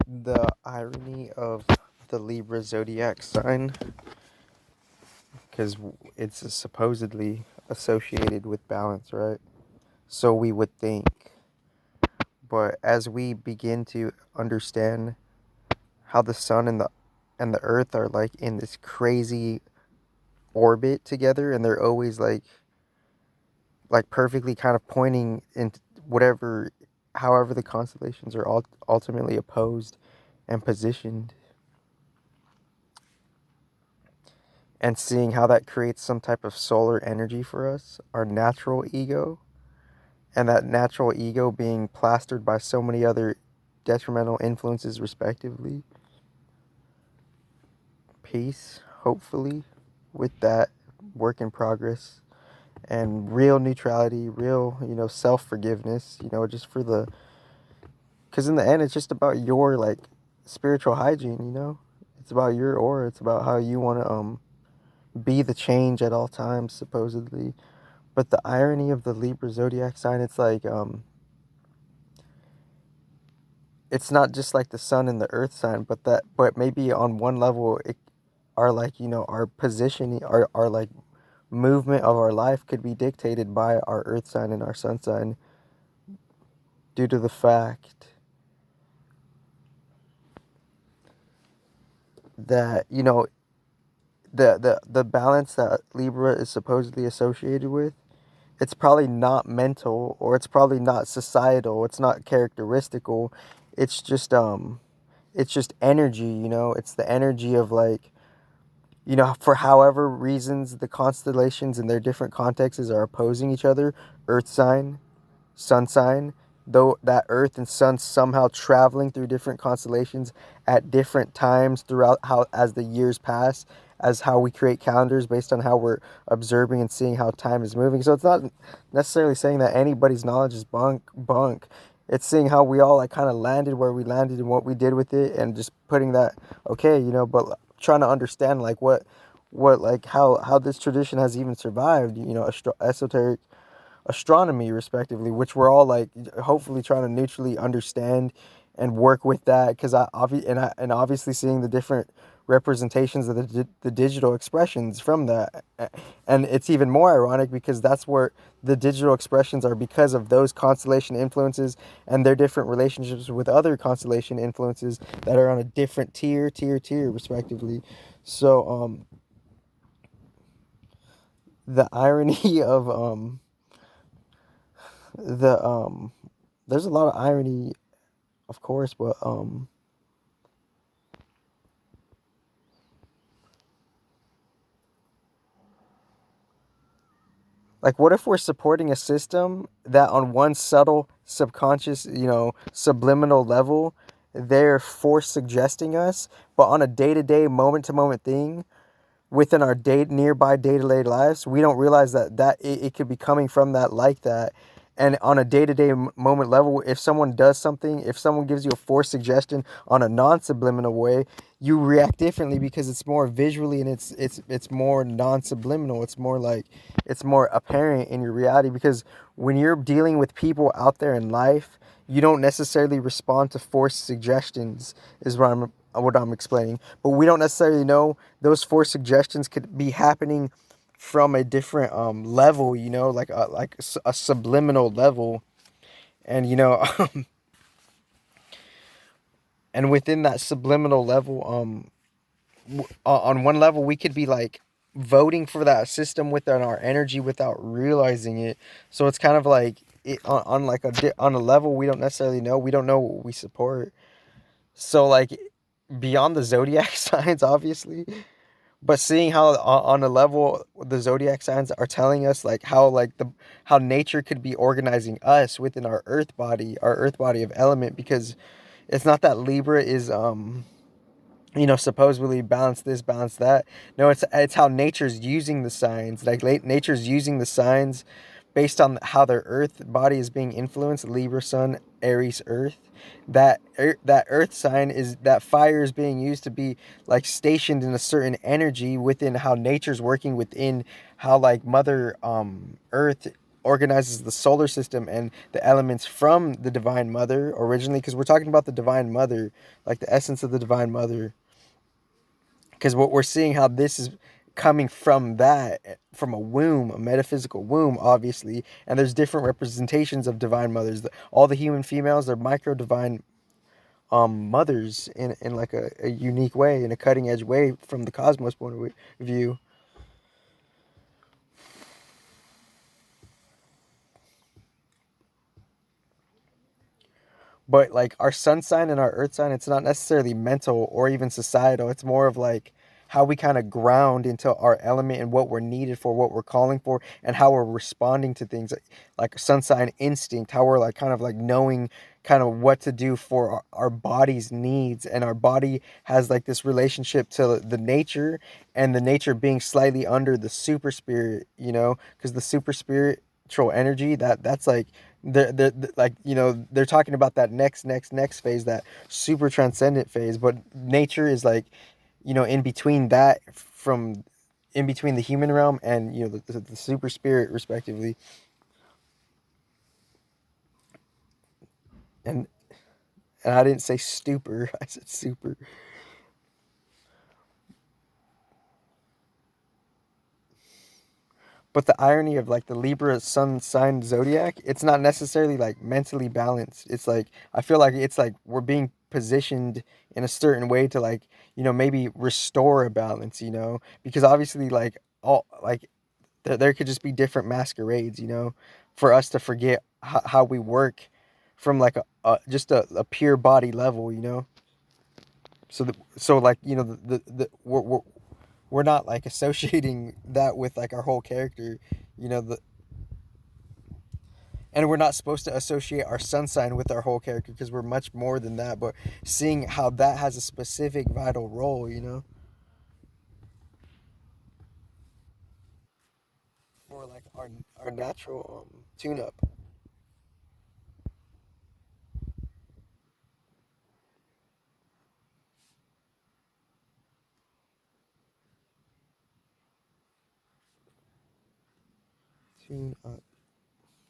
The irony of the Libra zodiac sign, because it's supposedly associated with balance, right? So we would think. But as we begin to understand how the sun and the earth are like in this crazy orbit together, and they're always like perfectly kind of pointing in whatever, however the constellations are ultimately opposed and positioned, and seeing how that creates some type of solar energy for us, our natural ego, and that natural ego being plastered by so many other detrimental influences, respectively. Peace, hopefully, with that work in progress, and real neutrality, real, self forgiveness, just for the, because in the end, it's just about your, like, spiritual hygiene. It's about your aura, it's about how you want to, be the change at all times, supposedly. But the irony of the Libra zodiac sign, it's like, it's not just like the sun and the earth sign, but maybe on one level, it our, like, our positioning, our like movement of our life could be dictated by our earth sign and our sun sign, due to the fact that, the balance that Libra is supposedly associated with, it's probably not mental, or it's probably not societal, it's not characteristical. It's just it's just energy, it's the energy of, like, for however reasons the constellations in their different contexts are opposing each other, earth sign, sun sign, though that earth and sun somehow traveling through different constellations at different times throughout, how as the years pass, as how we create calendars based on how we're observing and seeing how time is moving. So it's not necessarily saying that anybody's knowledge is bunk. It's seeing how we all, like, kind of landed where we landed and what we did with it, and just putting that, okay, but trying to understand, like, what like how this tradition has even survived, esoteric astronomy, respectively, which we're all, like, hopefully trying to neutrally understand and work with that, because and obviously seeing the different representations of the digital expressions from that. And it's even more ironic because that's where the digital expressions are, because of those constellation influences and their different relationships with other constellation influences that are on a different tier, respectively. So the irony of the there's a lot of irony, of course, but like, what if we're supporting a system that on one subtle subconscious, subliminal level, they're force suggesting us, but on a day-to-day, moment-to-moment thing within our nearby day-to-day lives, we don't realize that it could be coming from that, like that. And on a day-to-day moment level, if someone does something, if someone gives you a forced suggestion on a non-subliminal way, you react differently because it's more visually, and it's more non-subliminal. It's more like, it's more apparent in your reality, because when you're dealing with people out there in life, you don't necessarily respond to forced suggestions, is what I'm explaining. But we don't necessarily know those forced suggestions could be happening from a different level, like a subliminal level. And and within that subliminal level, on one level we could be, like, voting for that system within our energy without realizing it. So it's kind of like, on like on a level we don't necessarily know, we don't know what we support. So, like, beyond the zodiac signs, obviously, but seeing how on a level the zodiac signs are telling us, like, how nature could be organizing us within our earth body of element, because it's not that Libra is supposedly balance this, balance that. No, it's how nature's using the signs. Like, nature's using the signs based on how their earth body is being influenced. Libra sun, Aries earth. That earth sign, is that fire is being used to be, like, stationed in a certain energy within how nature's working within how, like, Mother Earth organizes the solar system and the elements from the Divine Mother originally, because we're talking about the Divine Mother, like the essence of the Divine Mother, because what we're seeing how this is coming from that, from a womb, a metaphysical womb, obviously, and there's different representations of divine mothers. All the human females, they're micro divine mothers in like a unique way, in a cutting edge way from the cosmos point of view. But like our sun sign and our earth sign, it's not necessarily mental or even societal. It's more of like how we kind of ground into our element and what we're needed for, what we're calling for, and how we're responding to things, like sun sign instinct, how we're like kind of like knowing kind of what to do for our body's needs. And our body has like this relationship to the nature, and the nature being slightly under the super spirit, because the super spiritual energy, that's like they're like, they're talking about that next phase, that super transcendent phase. But nature is like, in between that, from in between the human realm and the super spirit, respectively. And and I didn't say stupor, I said super. But the irony of like the Libra sun sign zodiac, it's not necessarily like mentally balanced. It's like, I feel like it's like we're being positioned in a certain way to like, maybe restore a balance, because obviously like all like there could just be different masquerades, for us to forget how we work from like just a pure body level, so like, we're not like associating that with like our whole character, the and we're not supposed to associate our sun sign with our whole character, because we're much more than that. But seeing how that has a specific vital role, for like our natural tune up. Tune up.